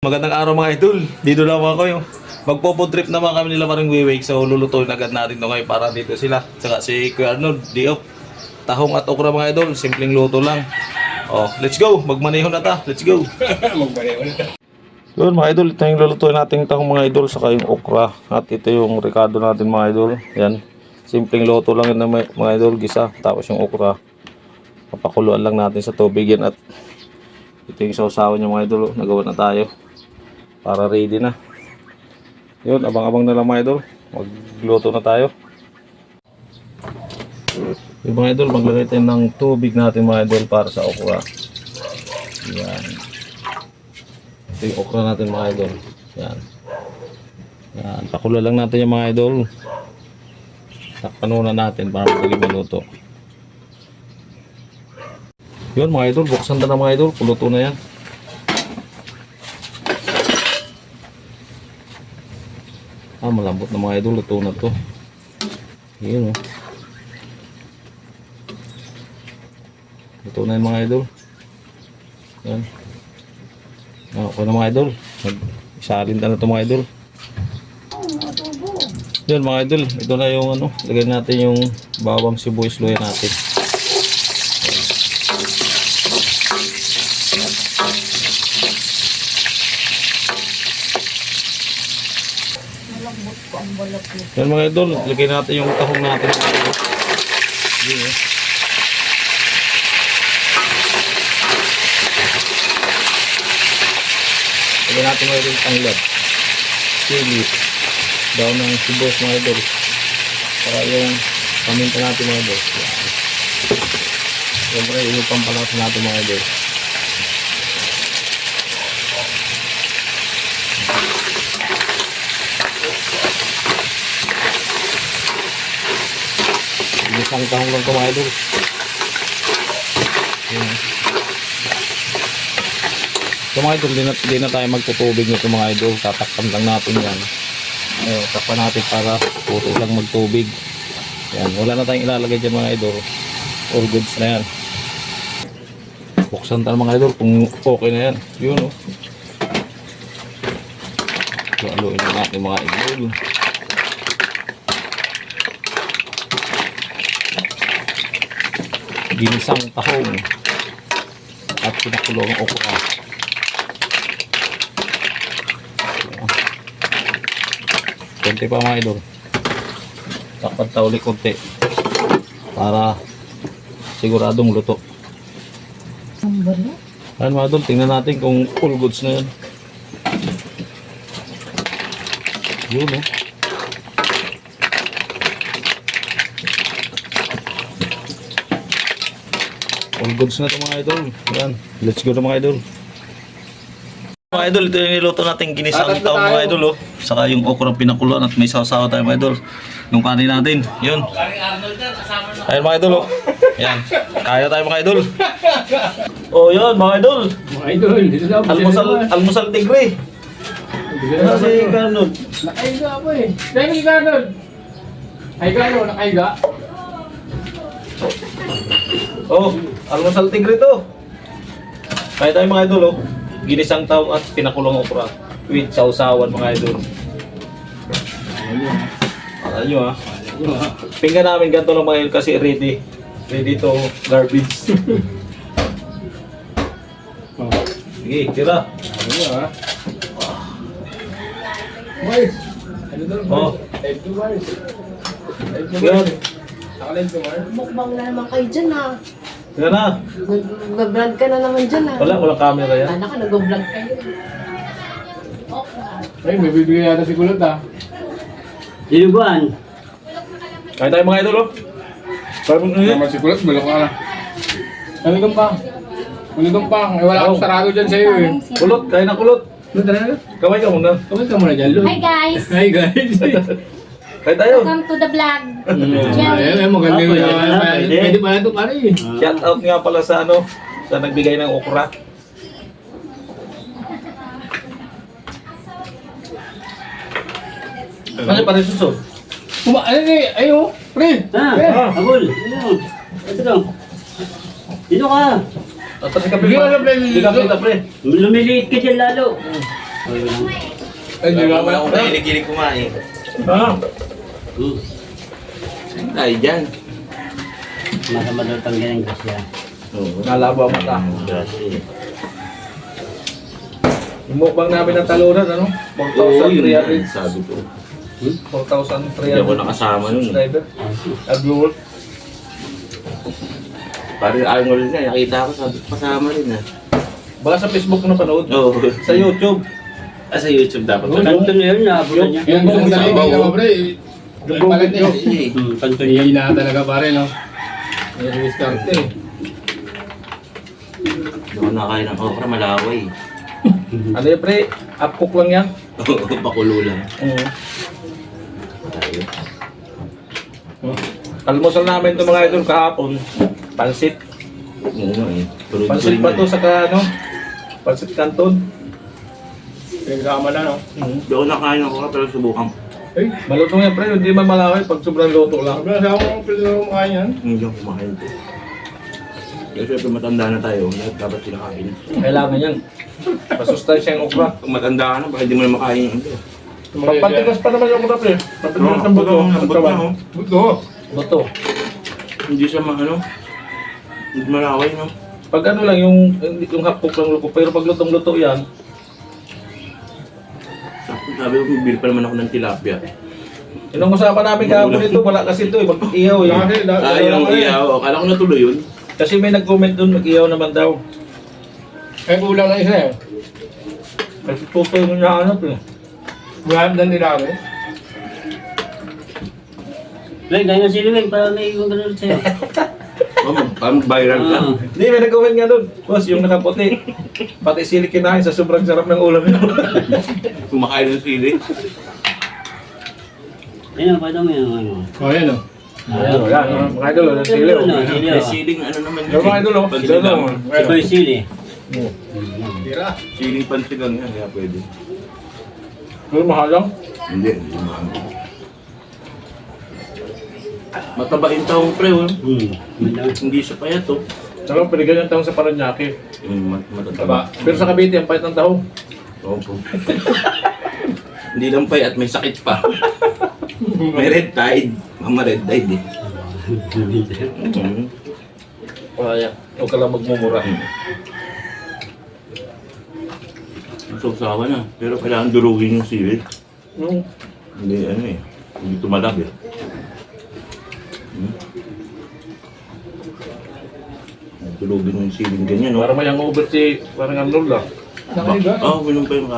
Magandang araw mga idol. Dito naman ako yung magpo-food trip naman kami nila paring Wiwake. So lulutuin agad natin ito ngayon para dito sila. Saka si Kuya Arnold, Dio. Tahong at okra mga idol. Simpleng luto lang. Oh, let's go. Magmaneho na ta. Let's go. Magmaneho na ta. Yun mga idol. Ito yung lulutuin natin tahong mga idol. Saka yung okra. At ito yung ricado natin mga idol. Yan. Simpleng luto lang yun mga idol. Gisa. Tapos yung okra. Papakuluan lang natin sa tubig yan. At ito yung sausawan niya mga idol. Nagawa na tayo. Para ready na. Yun, abang-abang na lang mga idol. Magluto na tayo. Yung mga idol, maglagay tayo ng tubig natin mga idol para sa okra. Yan. Ito yung okra natin mga idol. Yan. Yan. Pakula lang natin yung mga idol. Takpan muna natin para madali maluto. Yun mga idol, buksan na mga idol. Puluto na yan. Malambot na mga idol, luto na to. Yun o. Luto na yung mga idol. Yan. Okay na mga idol. Isalin na to mga idol. Yan mga idol, ito na yung ano, lagyan natin yung bawang sibuyas luya natin. Yan mga idol, lagay natin yung tahong natin. Yan, lagay natin mga idol tanglad, chili, daw ng sibuyas mga idol, para yung paminta natin mga idol. Siyempre yung pampalasa natin mga idol. Isang tahong lang ito mga idol. So mga idol, di na tayo magtutubig nito mga idol. Tatakpan lang natin yan. Takpan natin para puto lang magtubig. Yan, wala na tayong ilalagay dyan mga idol. All goods na yan. Buksan tayo mga idol kung okay na yan. Yun o. Haluin na natin mga idol. Ginisang tahong at pinakulong okra. Konti pa mga idol. Takpan ta ulit konti para siguradong luto. Ayan mga idol, tingnan natin kung full goods na yan. Yun o. All goods na ito mga idol. Yan. Let's go na mga idol. Mga idol, ito yung niluto natin ginisang taong mga idol. Oh. Saka yung okra pinakuluan at may sasawa tayo mga idol. Yung kanin natin. Yun. Ayan mga idol. Oh. Yan. Kaya tayo mga idol. Oh yun mga idol. Mga idol, dito lang. Almusal tigre. Ano si Garnod? Nakaiga ako eh. Dahil si Garnod. Ay Garnod, nakaiga. Oh, almusal tigre to. Kaya tayo mga idol. Oh. Ginisang taong at pinakulong okra with sausawan mga idol. Alam nyo ha. Pinggan namin ganito lang mga idol kasi ready to garbage. Sige, tira. Ano ha? Boys. Ano doon? Oh. Live to Mars. Live to Yan. Mars. Live to Mars. Mukbang na naman kayo dyan ah. Tira na. Nag-vlog ka na naman dyan ah. Walang camera yan. Anak ka, nag-vlog kayo. Ay, may bibigyan yata si Kulot ha. Dinuguan. Kaya tayo mga idol. Oh. Parang Naman si Kulot, bulok ka na. Ano pa? Ano pa? Eh, wala akong sarado dyan sa'yo eh. kulot, kaya na kulot. Ano talaga? Kamay ka muna. Kamay ka muna dyan, Lord. Hi guys! Hi guys! Kaya tayo. Welcome to the vlog. Ay, maganda yun. Pwede pa na ito pare eh. Shout out nga pala sa ano, sa nagbigay ng okra. Ano pa rin suso? Ano eh, ayo, pre! Abol. Ito lang. Dito ka. Tapos ka Hindi pre. wala, pre. Hindi ka pre. Lumiliit ka dyan lalo. Ayun lang. Ay, di ba Wala akong ba? mahilig-hilig kumain. Ah, Saan tayo dyan? Masama daw tanggalin ko siya. Oo. nalabo ang mata. Kasi. Yung mukbang namin ng talunan, ano? Oo, yun yan. 4,300. Sabi ko. 4,300. Hindi ako nakasama nun. Subscriber. Nag-work. Parang ayaw rin na. Nakita ko, sabi ko, kasama rin ah. Baka sa Facebook mo napanood. Oo. Sa YouTube. Sa YouTube dapat. Kanto na yun, naabutan niya. Yung buong Sa dali, babaw. naman pre. Yung buong video. Kanto niya. Hindi na talaga pare, no? May diskarte eh. Hindi ako nakain ng okra, malaway. Ano yun pre? Upcook lang yan. Pakulo lang. Tayo. Almusal namin ito mga idol kahapon. Pansit. Oo eh. Tulog Pansit ba ito sa ano? Pansit Canton. Pinagsama na, no? Hindi ako nakain ng okra, pero subukan. Eh, malutong yan, pre. Hindi man malaway pag sobrang luto lang. Kasi ako pwede na kumakain yan. Hindi ako kumain ito. Kasi syempre matanda na tayo, lahat dapat sinakain. Kailangan yan. Pasustansya yung okra. Kung matanda ka na, baka hindi mo na makain yung ito. Pagpatigas pa naman yung okra, pre. Pagpatigas ng buto. Lambot na, oh. Buto. Buto. Hindi siya hindi malaway, no? Pag ano lang, yung hapok lang luto. Pero pag lutong-luto yan, Sabi ko, bibili pa naman ako ng tilapia. yun ang usapan namin kahapon ito. Wala kasi ito eh. Mag-ihaw eh. Yung iyaw. Akala ko natuloy yun. Kasi may nag-comment doon, mag-ihaw naman daw. Eh, kulang na isa eh. Kasi tutoy mo niya hanap eh. Buhat na nila ako. Wait, ganyan si Luwing, para may ikong ganun sa'yo. Parang viral ka. Ah. Hindi, may nag-comment nga doon. Boss, yung nakaputi. Pati sili kinain sa sobrang sarap ng ulam nito. Kumakain ng sili. Ayun, pakita mo yung ano. O, yan o. Ayan, yan. Mga idol, ang sili. Ano, oh. sili, May oh. siling ano naman Yung mga idol, oh. Pansigang. Si Boy Sili. Tira. Siling pansigang yan, kaya pwede. Pero mahal lang. Hindi, hindi mahal. Mataba yung taong pre, oh. Hindi siya payat, oh. Saka pinigan yung taong sa Paranaque. Matataba. Pero sa Cavite, ang pahit ng taong. Opo. Hindi lang payat, may sakit pa. May red tide. Mama red tide eh. Wala yan. Huwag ka lang magmumura. Sausawa na. Pero kailangan durugin yung siwit. Hmm. Hindi ano eh. Hindi tumalab eh. Durugin yung siling ganyan, no? Para may hangover si parang Arnold lang. Nakaliga. Oo, minum pa yung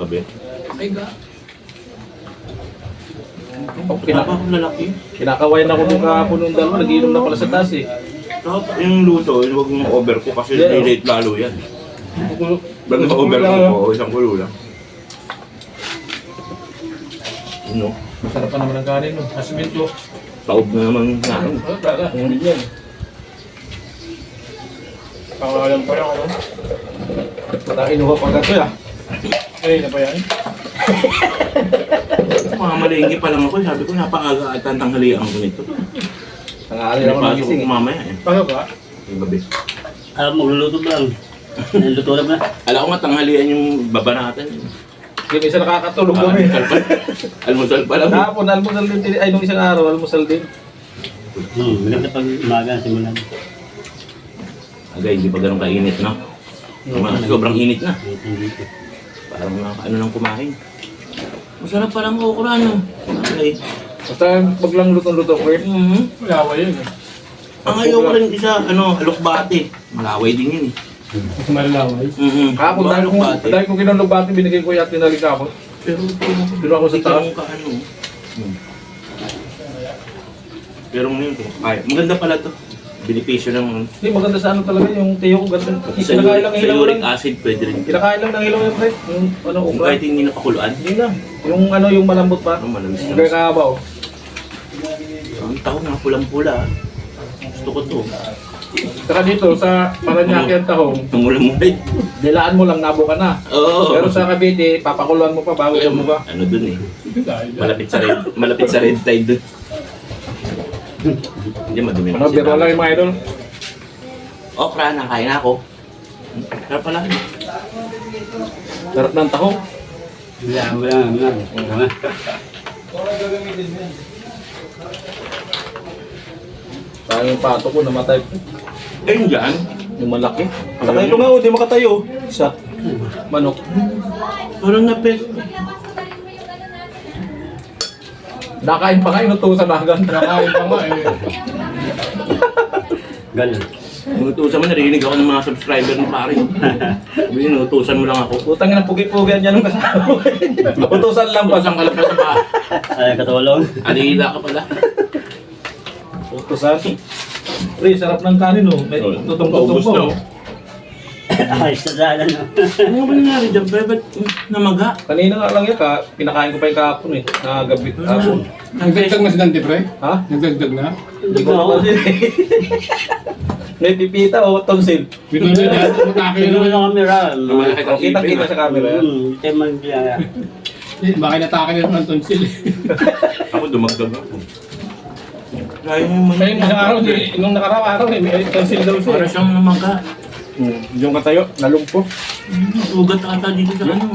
kabe. Nakaliga. Akong lalaki. Kinakawayan ako nung kahapon nung dalawa. Nagiinom na pala sa taas eh. Tapos yung luto, huwag mong overcook kasi Yeah, oh. relate lalo yan. Bago sa overcook mo, isang kulo lang. Ano? Masarap pa naman ang kanin no. Asminto. Taob na naman na. Ano talaga? Hindi yan. Pangalan pa yung ano. Inuha pa gato ya. Ay, na pa yan. Mga malinggi pa lang ako, sabi ko napakaga at tanghalian ko nito. Tanghali May ako pasok nagising ko eh. mamaya eh. Paano ba? Yung gabi. Alam mo, magluluto ba lang? Luto na ba? Alam ko nga tanghalian yung baba natin. Yung isa nakakatulog kami. Almusal pa. Almusal pa lang. Kahapon, almusal din. Ay, nung isang araw, almusal din. Maganda pag umaga, simulan. Agay, hindi pa ganun kainit na. Sobrang init na. Dito. Parang ano nang kumain. Masarap pa lang okra, no? Okay. Basta wag lang lutong-luto ko eh. Wala ko yun eh. Ang ayaw ko rin isa, alokbate. Malaway din yun eh. Mas malalaway. Kahapon, dahil kong kinulugbati, binigay ko yung tinalig ako. Pero Dino ako sa taas. ka ano. Pero ngayon, ay, maganda pala to. Benepisyo ng Hindi, maganda sa ano talaga yung tiyo ko. Ganun. sa Kinakain lang sa hilaw uric lang. acid pwede rin. Kinakain lang ng hilaw yung pre. Yung ano, Kung okra. kahit hindi napakuluan, Hindi na. Yung ano, yung malambot pa. ano malamis Yung kaya kahabaw. Ang tahong nga pulang-pula. Gusto ko to. Saka dito, sa Paranaque ang tahong, Tumulang-mulay. dilaan mo lang, nabo ka na. Oo. Pero sa Cavite, papakuluan mo pa bago ka mo ba. Ano dun eh. Dahil Malapit sa red tide dun. Hindi madumi Ano, biro lang yung mga idol. Okra, nakain ako. Sarap pala. Sarap ng tahong. Wala. Sayang yung pato ko, namatay. Ayun dyan. Yung malaki. Nakatayo nga, di makatayo. Isa. Manok. Parang napes. Nakain pa nga, inutusan na agad. Nakain pa nga eh. Ganun. Inutusan mo, narinig ako ng mga subscriber ng pare. Sabi, inutusan mo lang ako. Putang ina, pugi-pugian niya nung kasama. Utusan lang ba? Pasang ka lang pa sa bahay. Ay, katulong. Alila ka pala. Utusan. Pre, sarap ng kanin oh. May tutong-tutong Paubos po. na, oh. oh. Ay, sa dala no. Ano ba nangyari dyan, pre? Ba't namaga? Kanina nga lang yan, pinakain ko pa yung kahapon eh. Nakagabi kahapon. Nagdagdag na si Dante, pre? Ha? Nagdagdag na? Hindi ko napansin eh. May pipita o tonsil. Bito na yan, matake Hindi na. mo na camera. Malaki ang Kita-kita sa camera yan. Hindi man biyaya. Baka natake na ng tonsil. Ako dumagdag ako. Kaya yung mga... Ngayon, isang araw, nung nakaraw-araw eh, may tonsil daw siya. Para siyang namaga. Yung katayo, nalumpo. Ugat ata dito sa ano.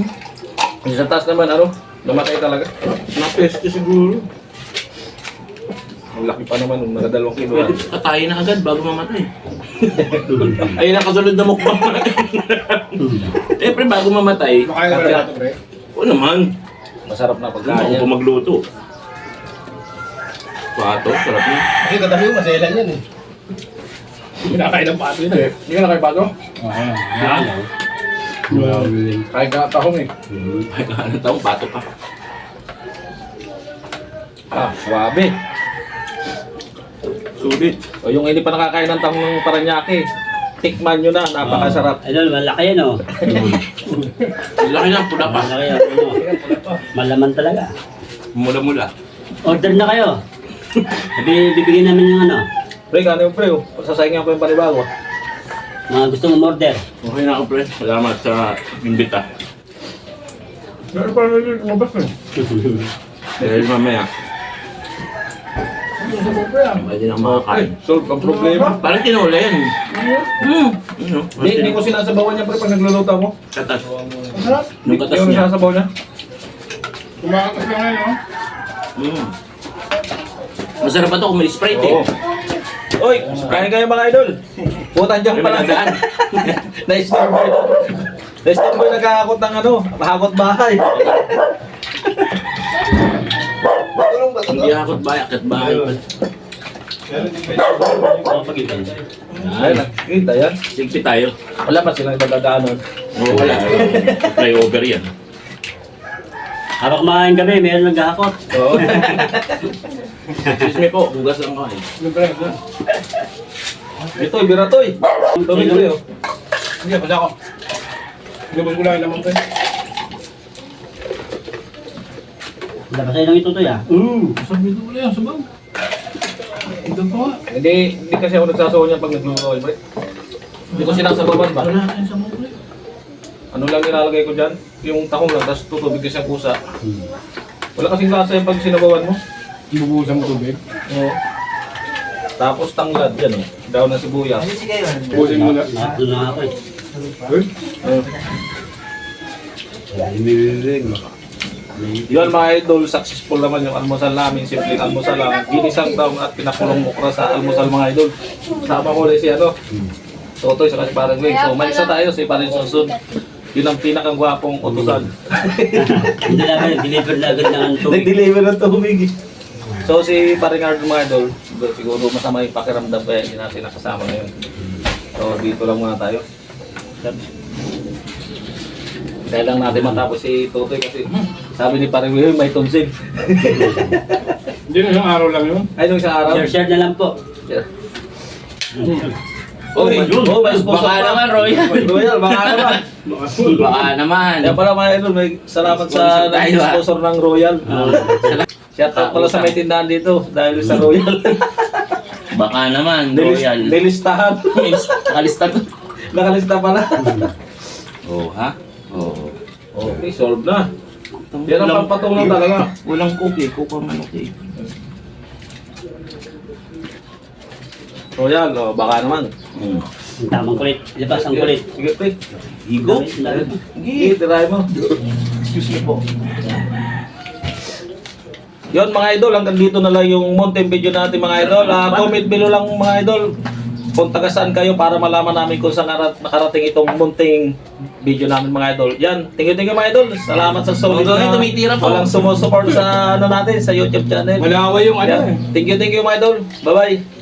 Yung sa taas naman, ano? Namatay talaga. Napeste siguro. Ang laki pa naman, nagdalawang kilo. Pwede katayin na agad bago mamatay. Ayun ang kasunod na mukbang. Eh, pre, bago mamatay. Makain na ba ito, pre? Oo naman. Masarap na Ako pagkain pa yan. magluto. Pato, sarap niya. Kasi katabi mo, maselan yan eh. Kinakain ng pato yun eh. Hindi ka nakain pato? Kain ka tahong eh. Ay, anong taong pato ka. Ah, swabe. Sulit. O yung hindi pa nakakain ng tahong ng Paranaque, tikman nyo na, napakasarap. Idol, malaki yan oh. Laki lang, pula pa. Malaki yan. Ano. Malaman talaga. Mula-mula. Order na kayo. Bibigyan namin yung ano. Pre, ano yung pre? Oh? Sasayin ko yung panibago. Mga gusto mong order. Okay na ako, pre. Salamat sa imbita. Pero parang yun, umabas eh. Dahil mamaya, pwede na makakain. Solve ang problema. Parang tinula yan. Ano? Hindi ko sinasabawan niya pre pag nagluluto mo. Katas. Masarap. Nung katas Yung niya. sinasabaw niya. Kumakakas lang ngayon, no? Masarap pa to kung may Sprite eh. Oo. Oy, kain kayo mga idol. Putan dyan May pala. madadaan. Na-store boy. Na-store boy nagkakakot ng ano, mahakot bahay. Hindi akot bahay, akit bahay pa. Ay, nakikita yan. Sigpi tayo. Wala pa silang dadaanan. Oo, wala. Flyover yan. Habang kumain kami, meron naghahakot. Oo. Excuse me po, hugas lang kain. Yung pre, ito. Ito, biratoy. Tubig ko yun. Hindi, pala ako. Lubos ko lang yung naman, pre. Labas sa'yo ng itutoy ah. Sabi ko ulit, sabaw. Ito pa nga. Hindi kasi ako nagsasawa niya pag nagluluto, pre. Hindi ko sinasabawan ba? Wala kayo sa mga. Ano lang nilalagay ko dyan? Yung tahong lang, tapos tutubig ko siyang kusa. Wala kasing lasa yung pag sinabawan mo. Bubuhusan mo tubig. Oo. Tapos tanglad yan oh. Daw ng sibuyas. Buhusin mo na. Doon na ako eh. Yun mga idol, successful naman yung almusal namin. Simpleng almusal lang. Ginisang taong at pinakulong okra sa almusal mga idol. Sama ko ulit si ano. Totoy sa kasi parang Wing. So may isa tayo si Parin Susun. Yun ang pinakang gwapong utusan. Hindi namin, deliver na agad ng tubig. Nag-deliver ng tubig. So si Paring Arnold mga idol, siguro masama yung pakiramdam kaya hindi natin nakasama ngayon. So dito lang muna tayo. Dahil lang natin matapos si Totoy kasi sabi ni Paring Wing may tonsil. Hindi na isang araw lang yun. Ay, nung isang araw. Share na lang po. Okay, may sponsor Baka pa. naman, Royal. Royal, baka naman. Baka naman. Kaya pala mga idol, may salamat sa Sponsor tayo, ah. sponsor ng Royal. Shout out pala sa may tindahan dito dahil sa Royal. Baka naman, Royal. Nilistahan. Nakalista to. Nakalista pala. Oo, ha? Oo. Okay, solve na. Yan ang pampatulong talaga. Walang cookie, cook ang manok eh. Royal, oh, baka naman. Ang tamang kulit. Labas ang kulit. Sige, pre. Higo? Sige, try mo. Excuse me po. Yun mga idol, hanggang dito na lang yung mountain video natin mga idol. Comment below lang mga idol kung taga saan kayo para malaman namin kung saan nakarating itong mountain video namin mga idol. Yan, thank you mga idol. Salamat sa solid Hanggang ngayon, tumitira pa. walang sumusupport sa ano natin sa YouTube channel. Malaway yung ano Yan. eh. Thank you mga idol. Bye-bye.